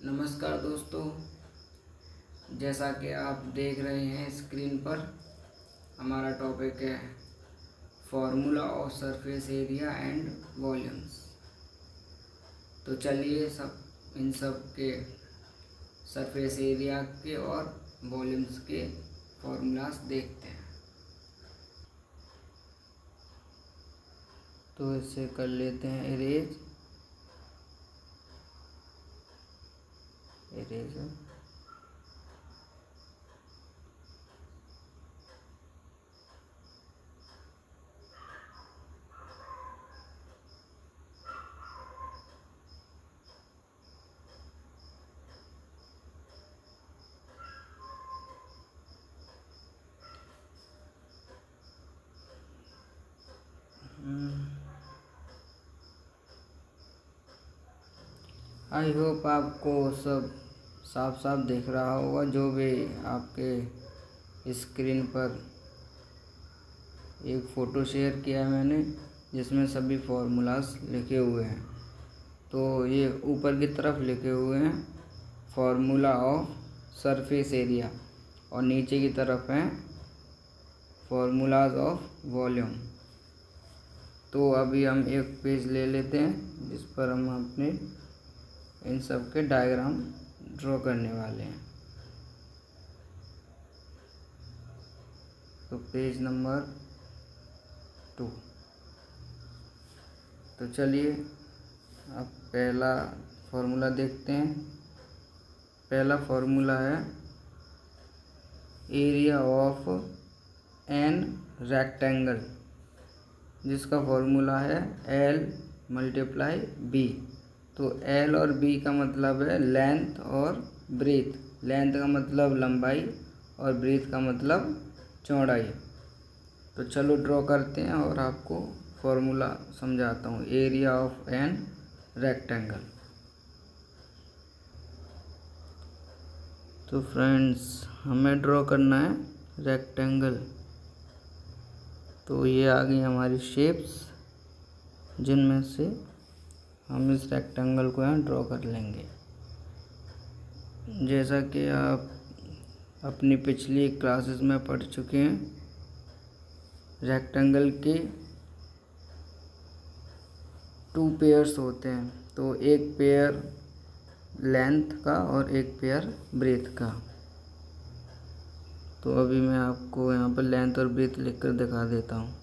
नमस्कार दोस्तों, जैसा कि आप देख रहे हैं स्क्रीन पर, हमारा टॉपिक है formula of surface area and volumes. तो चलिए इन सब के सरफेस एरिया के और वॉल्यूम्स के फॉर्मूलास देखते हैं। तो इसे कर लेते हैं इरेज। आई होप आपको सब साफ साफ दिख रहा होगा। जो भी आपके स्क्रीन पर एक फ़ोटो शेयर किया है मैंने, जिसमें सभी फार्मूलास लिखे हुए हैं। तो ये ऊपर की तरफ लिखे हुए हैं फार्मूला ऑफ सरफेस एरिया और नीचे की तरफ हैं फार्मूलाज ऑफ वॉल्यूम। तो अभी हम एक पेज ले लेते हैं जिस पर हम अपने इन सब के डायग्राम ड्रॉ करने वाले हैं। तो पेज नंबर 2। तो चलिए अब पहला फॉर्मूला देखते हैं। पहला फॉर्मूला है एरिया ऑफ एन रेक्टेंगल, जिसका फॉर्मूला है L मल्टीप्लाई B। तो L और B का मतलब है लेंथ और ब्रीथ। लेंथ का मतलब लंबाई और ब्रीथ का मतलब चौड़ाई। तो चलो ड्रॉ करते हैं और आपको फॉर्मूला समझाता हूँ। Area of an rectangle. तो फ्रेंड्स, हमें ड्रॉ करना है रेक्टेंगल। तो ये आ गई हमारी शेप्स, जिनमें से हम इस रेक्टेंगल को यहाँ ड्रॉ कर लेंगे। जैसा कि आप अपनी पिछली क्लासेस में पढ़ चुके हैं, रेक्टेंगल के 2 पेयर्स होते हैं। तो एक पेयर लेंथ का और एक पेयर ब्रेथ का। तो अभी मैं आपको यहाँ पर लेंथ और ब्रेथ लिखकर दिखा देता हूँ।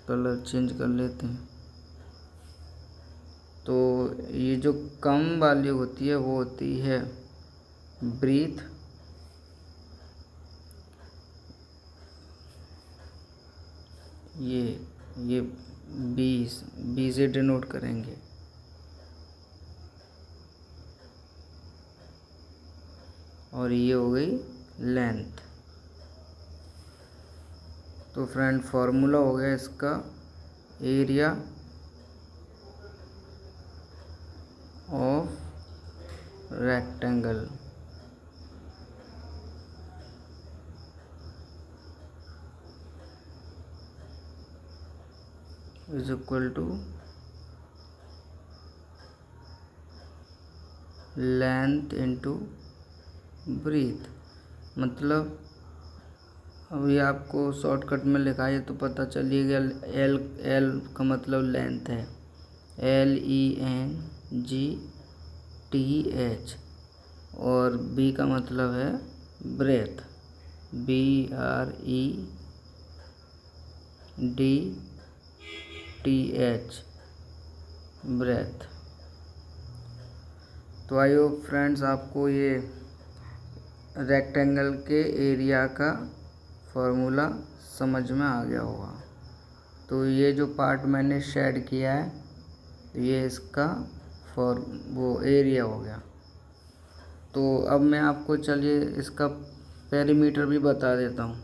कलर चेंज कर लेते हैं। तो ये जो कम वाली होती है वो होती है ब्रीथ, ये बी से डिनोट करेंगे। और ये हो गई लेंथ। तो फ्रेंड, फार्मूला हो गया इसका area of rectangle is equal to length into breadth. मतलब अभी आपको शॉर्टकट में लिखा है तो पता चलिएगा। एल का मतलब लेंथ है, LENGTH। और बी का मतलब है ब्रेथ, BREDTH, ब्रेथ। तो आई होप फ्रेंड्स आपको ये रेक्टेंगल के एरिया का फॉर्मूला समझ में आ गया होगा। तो ये जो पार्ट मैंने शेड किया है, ये इसका वो एरिया हो गया। तो अब मैं आपको चलिए इसका पेरीमीटर भी बता देता हूँ।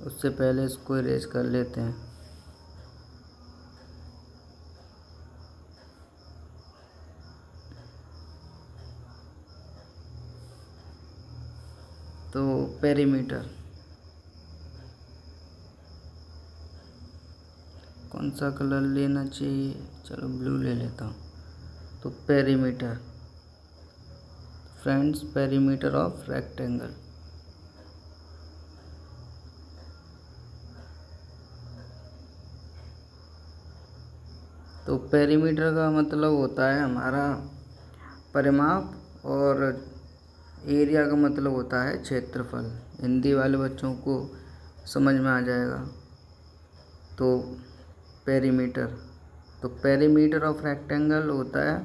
उससे पहले इसको इरेज कर लेते हैं। तो पेरीमीटर कौन सा कलर लेना चाहिए, चलो ब्लू ले लेता हूँ। तो perimeter, friends perimeter of rectangle. तो पेरीमीटर का मतलब होता है हमारा परिमाप, और एरिया का मतलब होता है क्षेत्रफल। हिंदी वाले बच्चों को समझ में आ जाएगा। तो पेरीमीटर, तो पेरीमीटर ऑफ रेक्टेंगल होता है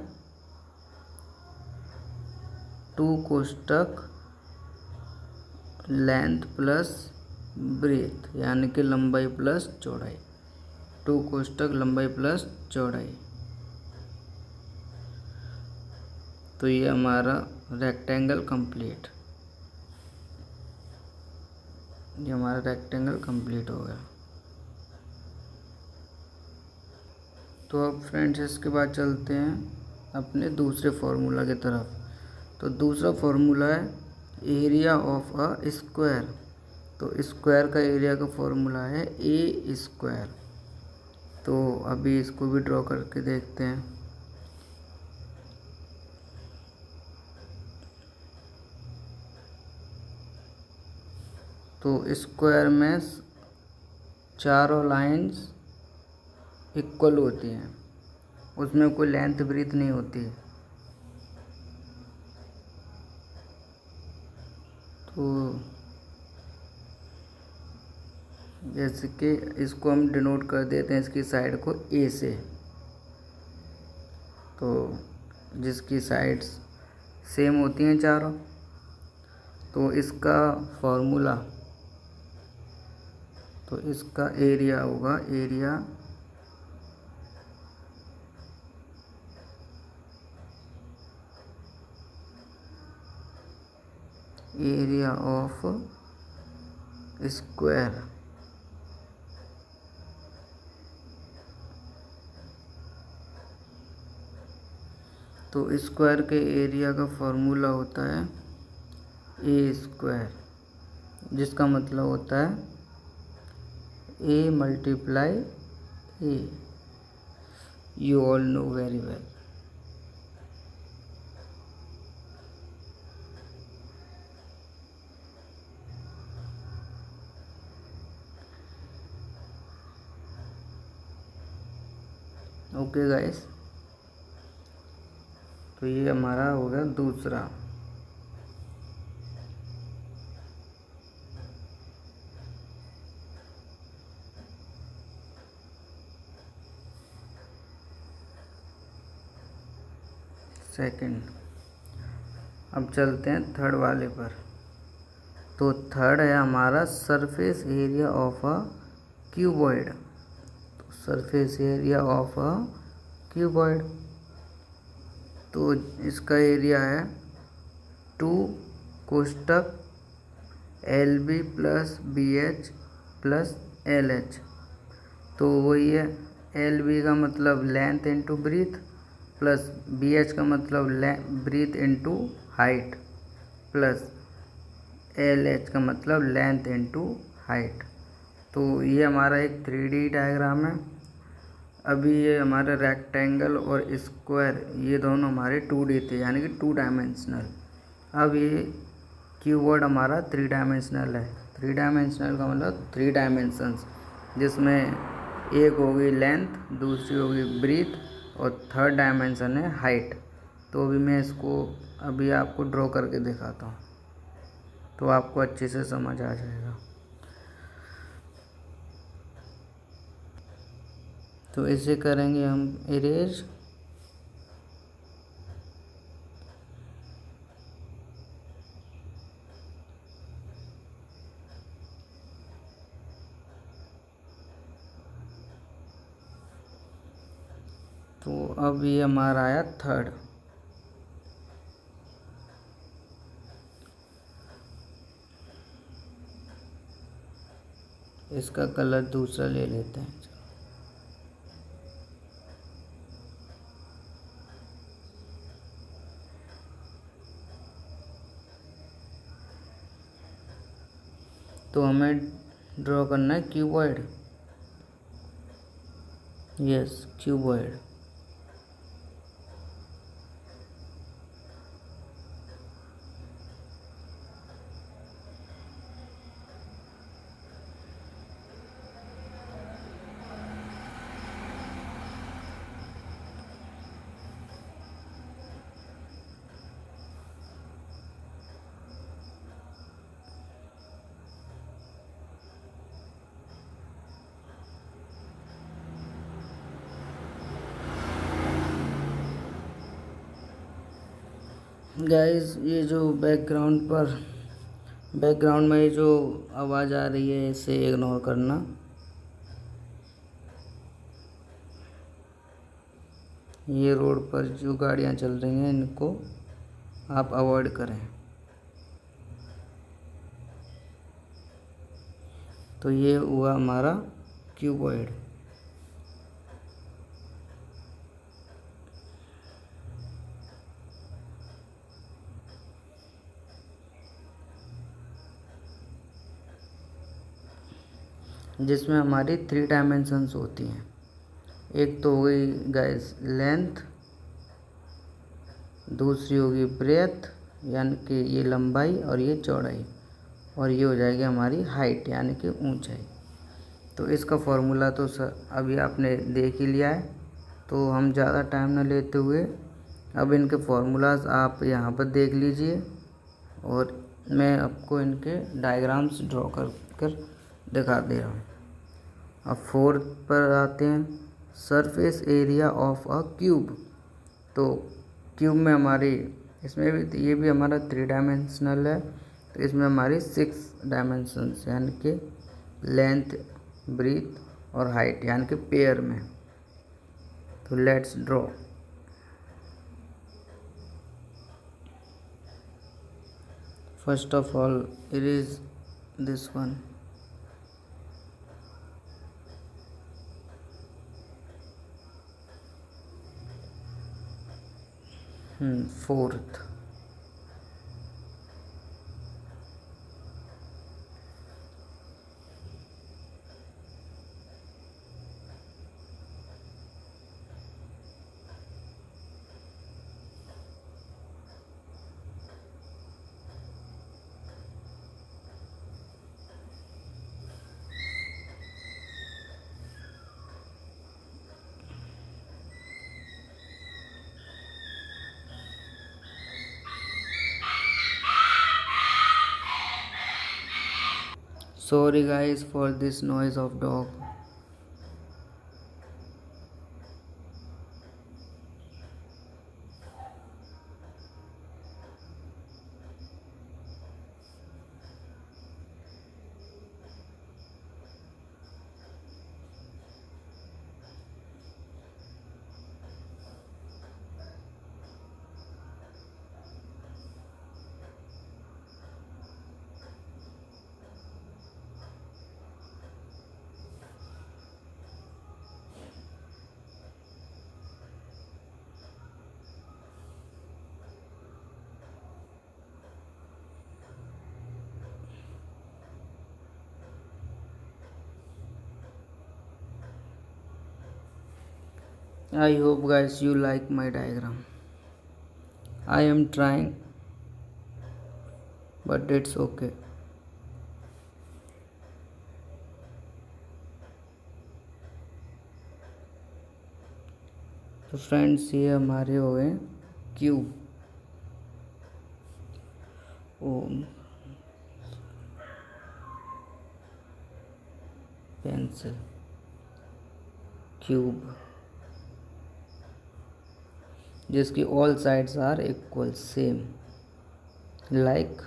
2 कोष्टक लेंथ प्लस ब्रेथ, यानी कि लंबाई प्लस चौड़ाई। 2 कोष्टक लंबाई प्लस चौड़ाई। तो ये हमारा रेक्टेंगल कंप्लीट, ये हमारा रेक्टेंगल कंप्लीट हो गया। तो अब फ्रेंड्स इसके बाद चलते हैं अपने दूसरे फार्मूला की तरफ। तो दूसरा फार्मूला है एरिया ऑफ अ स्क्वायर। तो स्क्वायर का एरिया का फार्मूला है ए स्क्वायर। तो अभी इसको भी ड्रॉ करके देखते हैं। तो स्क्वायर में चारों लाइंस इक्वल होती हैं, उसमें कोई लेंथ ब्रीथ नहीं होती। तो जैसे कि इसको हम डिनोट कर देते हैं इसकी साइड को ए से। तो जिसकी साइड्स सेम होती हैं चारों, तो इसका फॉर्मूला, तो इसका एरिया होगा एरिया ऑफ स्क्वायर। तो स्क्वायर के एरिया का फॉर्मूला होता है ए स्क्वायर, जिसका मतलब होता है a multiply a. You all know very well. Okay guys, तो ये हमारा हो गया दूसरा। सेकंड। अब चलते हैं थर्ड वाले पर। तो थर्ड है हमारा surface area of a cuboid. तो surface area of a cuboid, तो इसका एरिया है 2 कोष्टक l b plus b h plus l h. तो वही है, एल बी का मतलब length into breadth, plus b h का मतलब breadth into height, plus l h का मतलब लेंथ इंटू हाइट। तो ये हमारा एक 3D डायग्राम है। अभी ये हमारे रेक्टेंगल और स्क्वायर ये दोनों हमारे 2D थे, यानी कि 2 डायमेंशनल। अब ये क्यूबॉइड हमारा 3 डायमेंशनल है। 3 डायमेंशनल का मतलब 3 डायमेंशंस, जिसमें एक होगी लेंथ, दूसरी होगी ब्रीथ, और थर्ड डायमेंशन है हाइट। तो अभी मैं इसको अभी आपको ड्रॉ करके दिखाता हूँ, तो आपको अच्छे से समझ आ जाएगा। तो इसे करेंगे हम इरेज। तो अब ये हमारा आया थर्ड। इसका कलर दूसरा ले लेते हैं। तो हमें ड्रॉ करना है क्यूबॉइड। Yes, cuboid. गाइस, ये जो बैकग्राउंड में ये जो आवाज़ आ रही है इसे इग्नोर करना। ये रोड पर जो गाड़ियाँ चल रही हैं इनको आप अवॉइड करें। तो ये हुआ हमारा क्यूबॉइड। जिसमें हमारी 3 डायमेंशंस होती हैं। एक तो हो गई गाइस लेंथ, दूसरी होगी ब्रेथ यानी कि ये लंबाई और ये चौड़ाई, और ये हो जाएगी हमारी हाइट यानी कि ऊंचाई। तो इसका फॉर्मूला तो अभी आपने देख ही लिया है, तो हम ज़्यादा टाइम न लेते हुए अब इनके फार्मूलाज आप यहाँ पर देख लीजिए, और मैं आपको इनके डायग्राम्स ड्रॉ कर दिखा दे रहा हूँ। अब 4 पर आते हैं, surface area of a cube. तो क्यूब में हमारी इसमें भी ये भी हमारा 3 डायमेंशनल है, तो इसमें हमारी 6 डायमेंशंस यानी कि लेंथ, ब्रीथ और हाइट यानी कि पेयर में। तो let's draw. First of all erase this one. Fourth. Sorry guys for this noise of dog. I hope guys you like my diagram. I am trying, but it's okay. तो friends ये हमारे हो गए cube. Pencil, cube जिसकी all sides are equal same like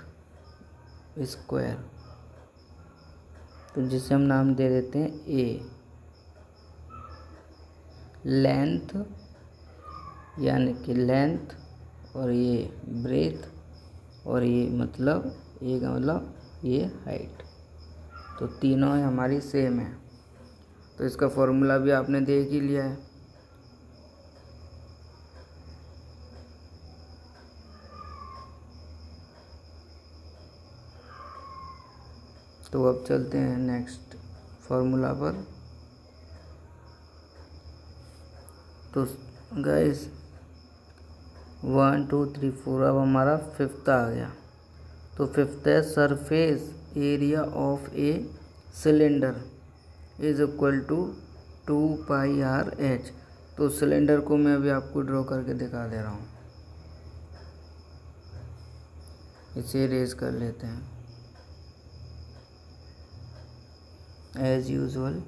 square. तो जिसे हम नाम दे देते हैं ए। लेंथ यानी कि लेंथ, और ये ब्रेथ, और ये मतलब ए का मतलब ये हाइट। तो तीनों हमारी सेम है, तो इसका फॉर्मूला भी आपने देख ही लिया है। तो अब चलते हैं नेक्स्ट फार्मूला पर। तो गाइस 1 2 3 4, अब हमारा फिफ्थ आ गया। तो फिफ्थ है surface area of a cylinder is equal to 2πr/h। तो सिलेंडर को मैं अभी आपको ड्रॉ करके दिखा दे रहा हूँ। इसे रेज कर लेते हैं एज यूजुअल।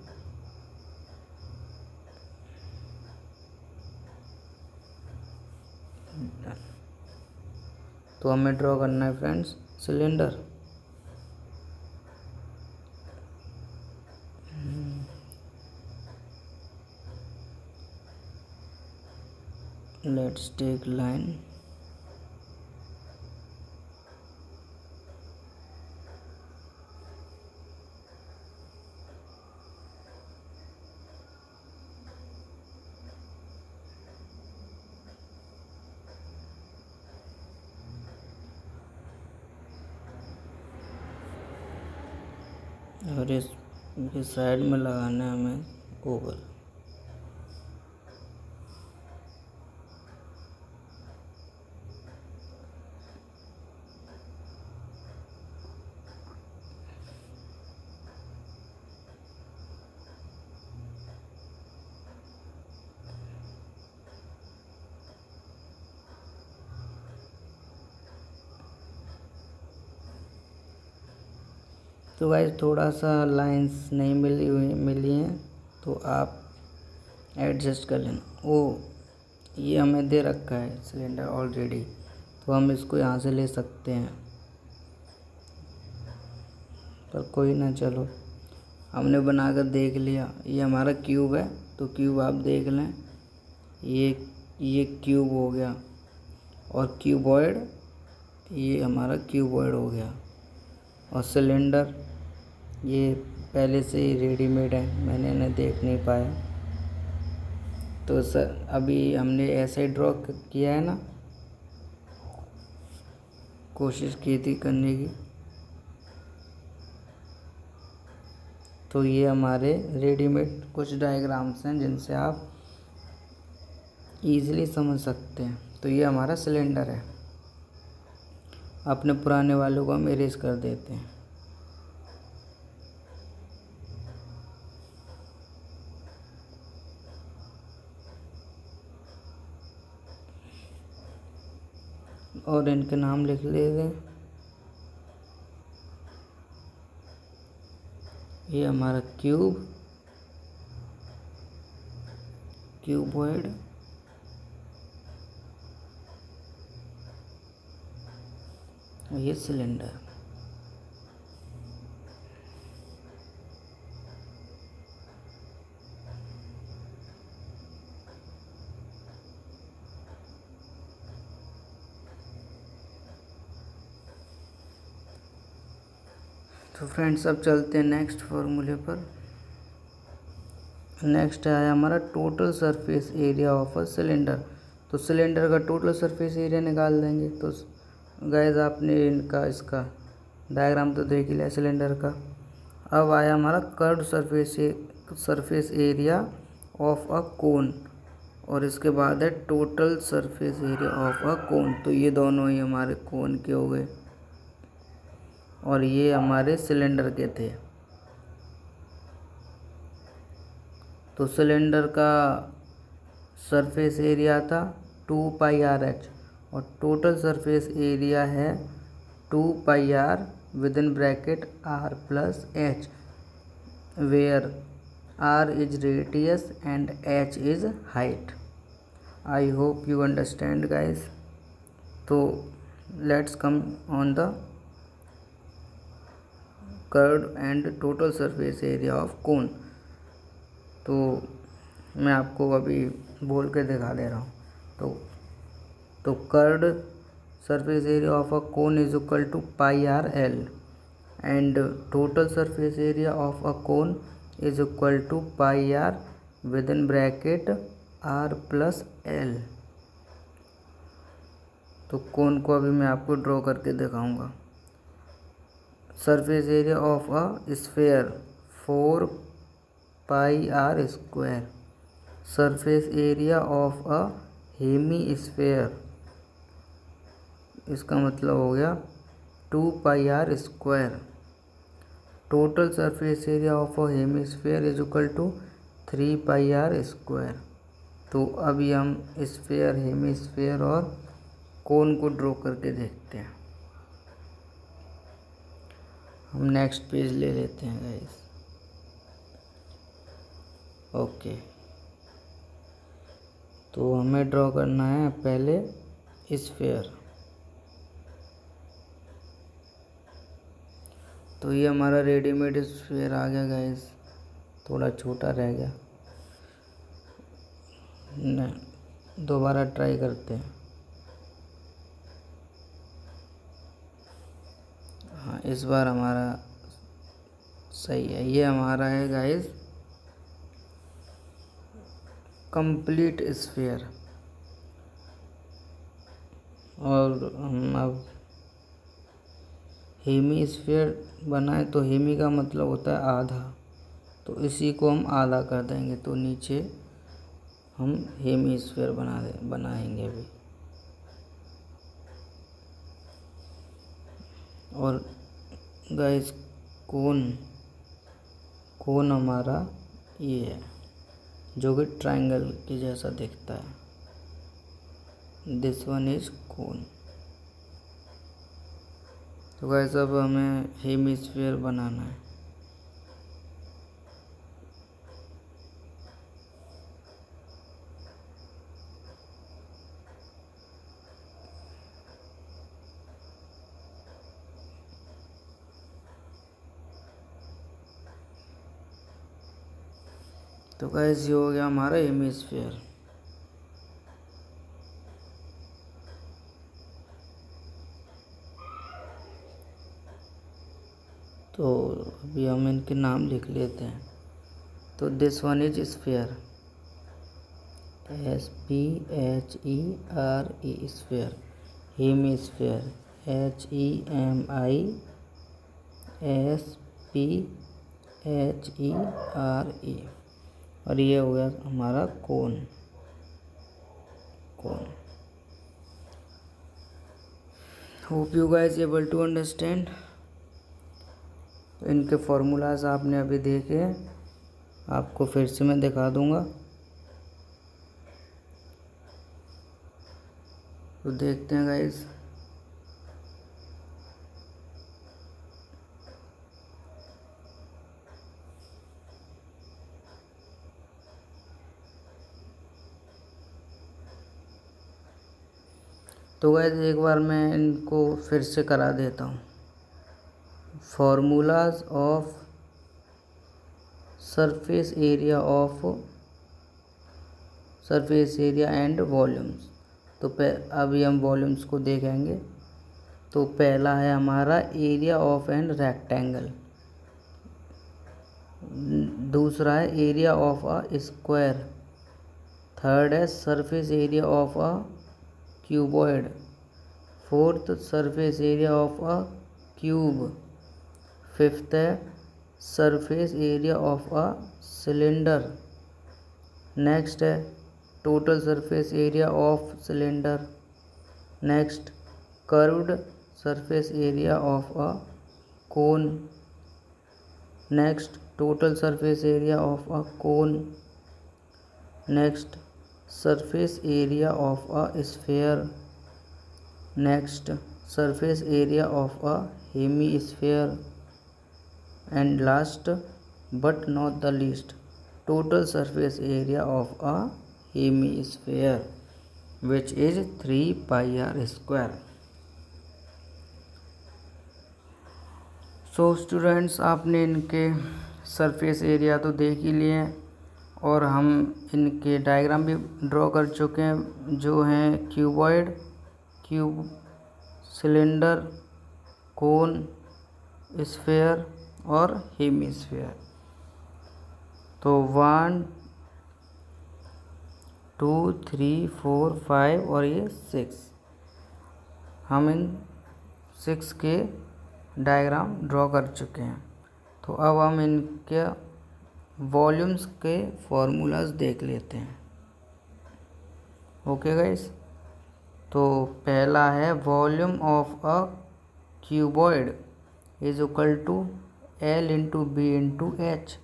तो हमें ड्रॉ करना है friends cylinder. Let's take line. और इसके साइड में लगाना है हमें ओवल। तो गाइस थोड़ा सा लाइंस नहीं मिली हैं तो आप एडजस्ट कर लेना। ये हमें दे रखा है सिलेंडर ऑलरेडी, तो हम इसको यहाँ से ले सकते हैं, पर कोई ना, चलो हमने बनाकर देख लिया। ये हमारा क्यूब है, तो क्यूब आप देख लें, ये क्यूब हो गया, और क्यूबॉइड, ये हमारा क्यूबॉइड हो गया। और सिलेंडर ये पहले से ही रेडीमेड है, मैंने इन्हें देख नहीं पाया। तो सर अभी हमने ऐसे ड्रॉ किया है ना, कोशिश की थी करने की। तो ये हमारे रेडीमेड कुछ डायग्राम्स हैं जिनसे आप इजीली समझ सकते हैं। तो ये हमारा सिलेंडर है। अपने पुराने वालों को हम इरेज कर देते हैं। और इनके नाम लिख लेते हैं। ये हमारा क्यूबॉइड, और ये सिलेंडर। तो फ्रेंड्स अब चलते हैं नेक्स्ट फार्मूले पर। नेक्स्ट है हमारा total surface area of a cylinder. तो सिलेंडर का टोटल सरफेस एरिया निकाल देंगे। तो गाइस आपने इसका डायग्राम तो देख ही लिया सिलेंडर का। अब आया हमारा curved surface area of a cone, और इसके बाद है total surface area of a cone. तो ये दोनों ही हमारे कोन के हो गए, और ये हमारे सिलेंडर के थे। तो सिलेंडर का सरफेस एरिया था 2πr/h, और टोटल सरफेस एरिया है 2πr with in bracket r plus h, where r is radius and h is height. I hope you understand guys. तो let's come on the curved and total surface area of cone. तो मैं आपको अभी बोल के दिखा दे रहा हूँ। तो curved surface area of a cone is equal to πr/l, and total surface area of a cone is equal to πr with in bracket r plus l। तो कोन को अभी मैं आपको ड्रॉ करके दिखाऊंगा। Surface area of a sphere 4πr², surface area of a hemisphere, इसका मतलब हो गया 2πr²। Total surface area of a hemisphere is equal to 3πr²। तो अभी हम स्फेयर, हेमीस्फेयर और कोन को ड्रॉ करके देखते हैं। हम नेक्स्ट पेज ले लेते हैं गाइस। ओके, तो हमें ड्रॉ करना है पहले स्फेयर। तो ये हमारा रेडीमेड स्फेयर आ गया गाइस, थोड़ा छोटा रह गया। नहीं, दोबारा ट्राई करते हैं। हाँ, इस बार हमारा सही है। ये हमारा है गाइस कंप्लीट स्फेयर। और हम अब हेमी स्फेयर बनाए, तो हेमी का मतलब होता है आधा, तो इसी को हम आधा कर देंगे, तो नीचे हम हेमी स्फेयर बनाएंगे अभी। और गाइस कोन हमारा ये है, जो कि ट्रायंगल के जैसा दिखता है। दिस वन इज कोन। तो गाइस अब हमें हेमीस्फीयर बनाना है। तो गाइस ये हो गया हमारा हेमीस्फीयर। तो अभी हम इनके नाम लिख लेते हैं। तो this one is sphere, SPHERE sphere. Hemisphere HEMISPHERE। और ये हो गया हमारा cone. Hope you guys able to understand. इनके फॉर्मूलाज आपने अभी देखे, आपको फिर से मैं दिखा दूंगा। तो देखते हैं गाइस। तो गाइस एक बार मैं इनको फिर से करा देता हूँ। Formulas of surface area and volumes. तो अभी हम वॉल्यूम्स को देखेंगे। तो पहला है हमारा एरिया ऑफ एन रेक्टेंगल, दूसरा है area of a square, third है surface area of a cuboid, fourth surface area of a cube, fifth है surface area of a cylinder, next है total surface area of cylinder, next curved surface area of a cone, next total surface area of a cone, next surface area of a sphere, next surface area of a hemisphere, and last but not the least total surface area of a hemisphere, which is 3 pi r square. So students, आपने इनके surface area तो देख ही लिए हैं और हम इनके diagram भी ड्रॉ कर चुके हैं, जो हैं क्यूबॉइड, क्यूब, सिलेंडर, कोन, स्फेयर और हेमीस्फेयर। तो 1 2 3 4 5 और ये 6, हम इन 6 के डायग्राम ड्रॉ कर चुके हैं। तो अब हम इनके वॉल्यूम्स के फॉर्मूलाज देख लेते हैं। ओके गाइस, तो पहला है volume of a cuboid is equal to L into B into H.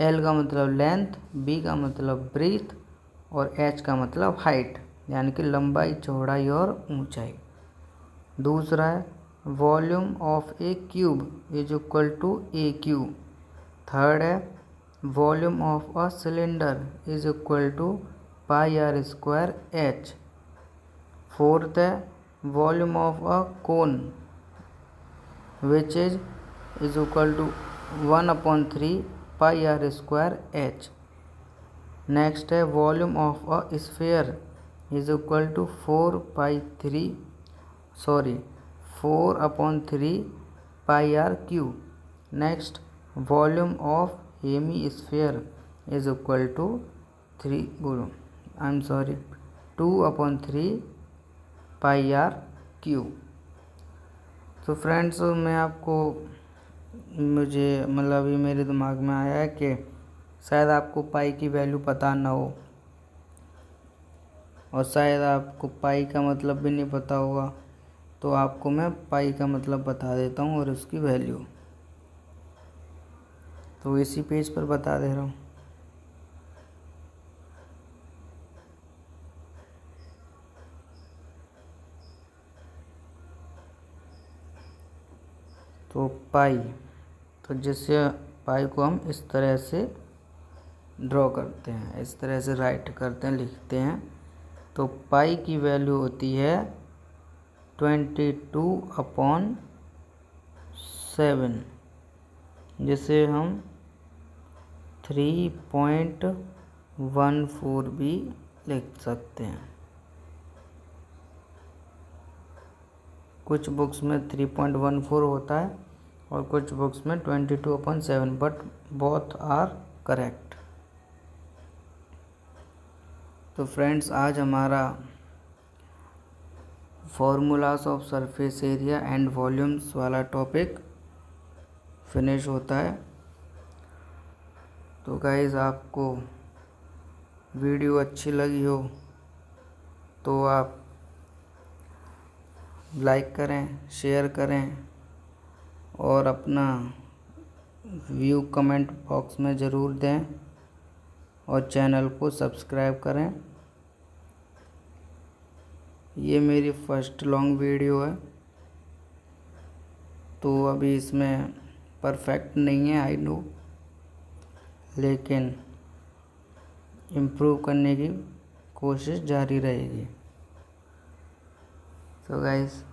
L का मतलब लेंथ, बी का मतलब ब्रीथ और एच का मतलब हाइट, यानी कि लंबाई, चौड़ाई और ऊंचाई। दूसरा है volume of a cube is equal to a cube. Third है volume of a cylinder is equal to pi r square h. Fourth है volume of a cone which is equal to 1/3 pi r square h. Next है volume of a sphere is equal to 4/3 pi r cube. Next volume of hemisphere is equal to 2/3 pi r cube. तो friends, मुझे मतलब अभी मेरे दिमाग में आया है कि शायद आपको पाई की वैल्यू पता ना हो और शायद आपको पाई का मतलब भी नहीं पता होगा, तो आपको मैं पाई का मतलब बता देता हूँ और उसकी वैल्यू तो इसी पेज पर बता दे रहा हूँ। तो पाई, तो जिससे पाई को हम इस तरह से ड्रॉ करते हैं, इस तरह से राइट करते हैं, लिखते हैं। तो पाई की वैल्यू होती है 22/7, जिसे हम 3.14 भी लिख सकते हैं। कुछ बुक्स में 3.14 होता है और कुछ बुक्स में 22/7, बट बोथ आर करेक्ट। तो फ्रेंड्स, आज हमारा formulas of surface area and volumes वाला टॉपिक फिनिश होता है। तो गाइज़, आपको वीडियो अच्छी लगी हो तो आप लाइक करें, शेयर करें और अपना व्यू कमेंट बॉक्स में ज़रूर दें और चैनल को सब्सक्राइब करें। ये मेरी फर्स्ट लॉन्ग वीडियो है, तो अभी इसमें परफेक्ट नहीं है, आई नो, लेकिन इम्प्रूव करने की कोशिश जारी रहेगी। So guys,